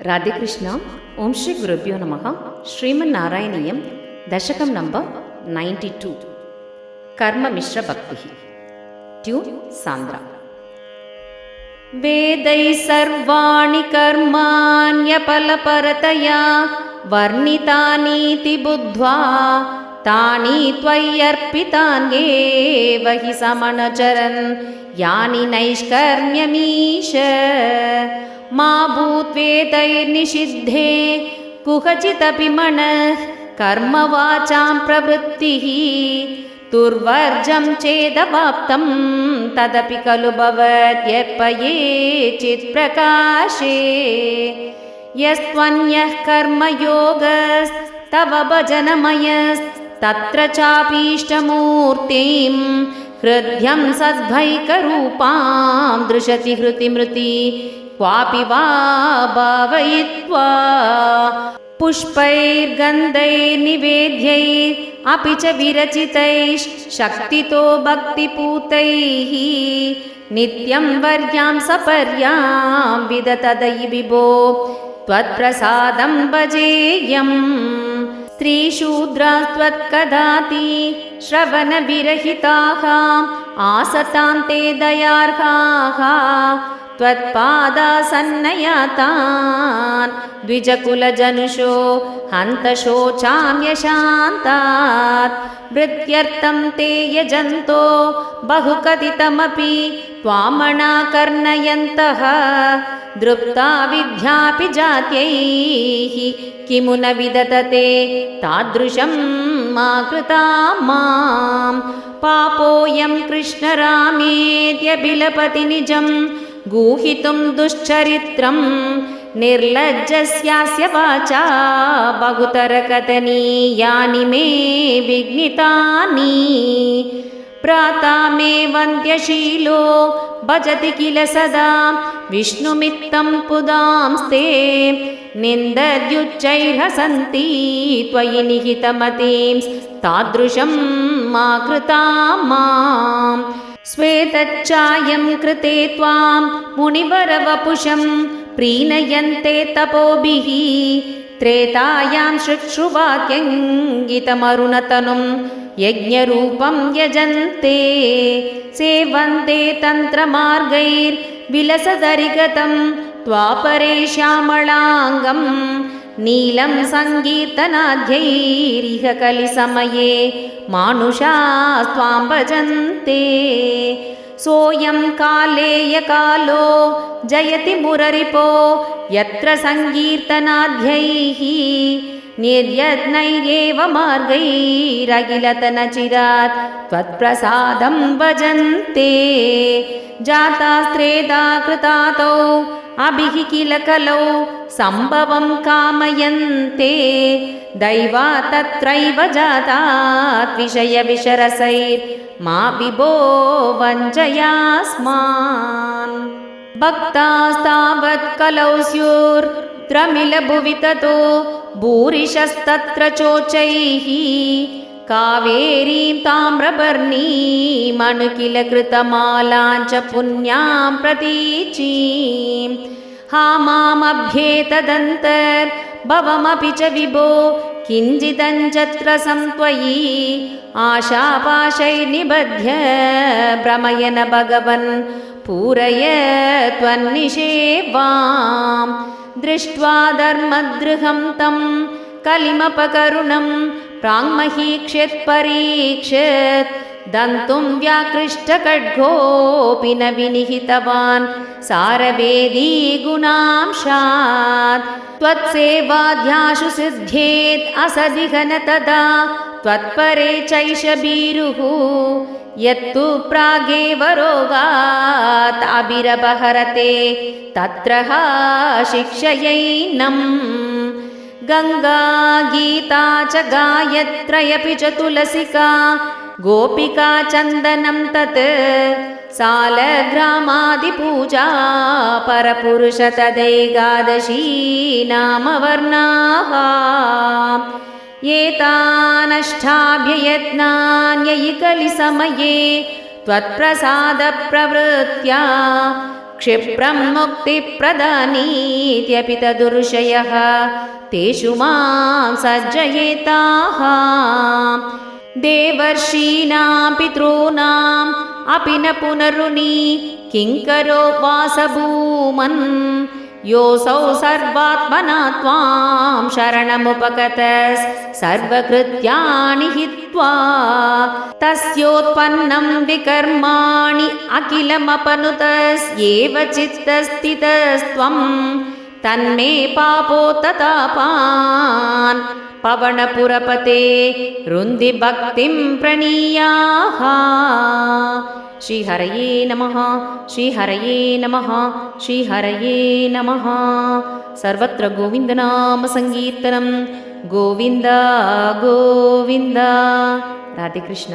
రాధేకృష్ణ. ఓం శ్రీ గురుభ్యో నమః. శ్రీమన్నారాయణీయం దశకం నంబర్ 92. కర్మ మిశ్ర భక్తి. ట్యూన్ సాంద్ర. వేదై సర్వాణి కర్మాణ్యఫలపరతయా వర్ణితానీతి బుద్ధ్వా తాని త్వయ్యర్పితాన్యేవ హి సమనచరన్ యాని నైష్కర్మ్యమీశ మా భూత్వేతైర్నిషిద్ధే కుహచిదపి మనః కర్మవాచాం ప్రవృత్తిః దుర్వర్జం చేదవాప్తం తదపి ఖలు భవత్యర్పయేచిత్ ప్రకాశే యస్త్వన్యః కర్మయోగస్తవ భజనమయస్తత్ర చాపీష్టమూర్తిం హృద్యం సద్భైకరూపాం దృశతి హృతిమృతి క్వాపి వా భావయిత్వా పుష్పైర్గంధైర్నివేద్యైర్ అపి చ విరచితైః శక్తితో భక్తిపూతైః నిత్యం వర్యాం సపర్యాం విదతదై విభో త్వత్ప్రసాదం భజేయం. స్త్రీశూద్రాస్త్వత్కదాతి శ్రవణ విరహితాః ఆసతాంతే దయార్హాః త్వత్పాదాసన్నయాతాన్ ద్విజకులజనుషో హంత శోచామ్యశాంతాత్ భృత్యర్థం తే యజంతో బహుకథితమపి త్వామణాకర్ణయంతః దృప్తా విద్యాపి జాత్యైః కిము న విదతతే తాదృశం మా కృతా మాం. పాపోయం కృష్ణరామేత్యభిలపతి నిజం గూహితుం దుశ్చరిత్రం నిర్లజ్జస్యాస్య వాచా బహుతరకథనీయాని మే విఘ్నితాని. భ్రాతా మే వంద్యశీలో భజతి కిల సదా విష్ణుమిత్తం పుదాంస్తే నిందద్యుచ్చైర్హసంతి త్వయి నిహితమతిం తాదృశం మా కృతా మాం. శ్వేతచ్ఛాయం కృతే త్వాం మునివరవపుషం ప్రీణయంతే తపోభిః త్రేతాయాం శుశ్రువాక్యంగితమరుణతనుం యజ్ఞరూపం యజన్తే సేవంతే తంత్రమార్గైర్విలసదరిగతం ద్వాపరే శ్యామళాంగం నీలం సంకీర్తనాధ్యైరిహ కలిసమయే మానుషాస్త్వాం భజన్తే. సోయం కాలేయ కాలో జయతి మురరిపో యత్ర సంకీర్తనాధ్యైః నిర్యత్నైరేవ మార్గైరఖిలతనచిరాత్ త్వత్ప్రసాదం భజన్తే. జాతాస్త్రేదా కృతాతో అభిః కిల కలౌ సంభవం కామయంతే దైవా తత్రైవ జాతాత్ విషయ విషరసైర్ మా విభో వంచయాస్మాన్. భక్తాస్తావత్ కలౌ స్యుర్ద్రమిల భువి తతో భూరిశస్తత్ర చోచైః కావేరీం తామ్రపర్ణీమనుకిల కృతమాలాంచ పుణ్యాం ప్రతీచీం. హా మామభ్యేతదంతర్భవమపి చ విభో కించిదంచత్ర సంత్వయి ఆశాపాశైర్నిబధ్య భ్రమయన భగవన్ పూరయ త్వన్నిషేవాం. దృష్ట్వా ధర్మద్రుహం తం కలిమపకరుణం ప్రాంగ్మహీక్షత్ పరీక్షత్ దంతుం వ్యాకృష్టఖడ్గోపి న వినిహితవాన్ సారవేదీ గుణాంశాత్. త్వత్సేవాధ్యాశు సిద్ధ్యేత్ అసదిహ న తదా త్వత్పరే చైష భీరుః యత్తు ప్రాగేవ రోగాత్ అభిరపహరతే తత్ర శిక్షయైనం. గంగా గీతా చ గాయత్ర్యపి చ తులసికా గోపికా చందనం తత్ సాలగ్రామాదిపూజా పరపురుష తదైకాదశీ నామవర్ణాః. ఏతానష్టాభ్యయత్నాన్యయి కలిసమయే త్వత్ప్రసాద ప్రవృత్యా क्षिप्रं मुक्तिप्रदानीत्यपि तदुर्षयः तेषु मां सज्जयेताः देवर्षीणां पितॄणाम् अपि न पुनरुनि किङ्करो वासभूमन् योऽसौ सर्वात्मना त्वां शरणमुपगतः सर्वकृत्यानि हित्वा तस्योत्पन्नं विकर्माणि अखिलमपनुतस्येव चित्तस्थितस्त्वं तन्मे पापोत्तापान् पवनपुरपते रुन्धि भक्तिं प्रणीयाः। श्रीहरये नमः श्रीहरये नमः श्रीहरये नमः। सर्वत्र गोविन्दनाम संकीर्तनं गोविन्द गोविन्द। राधे कृष्ण।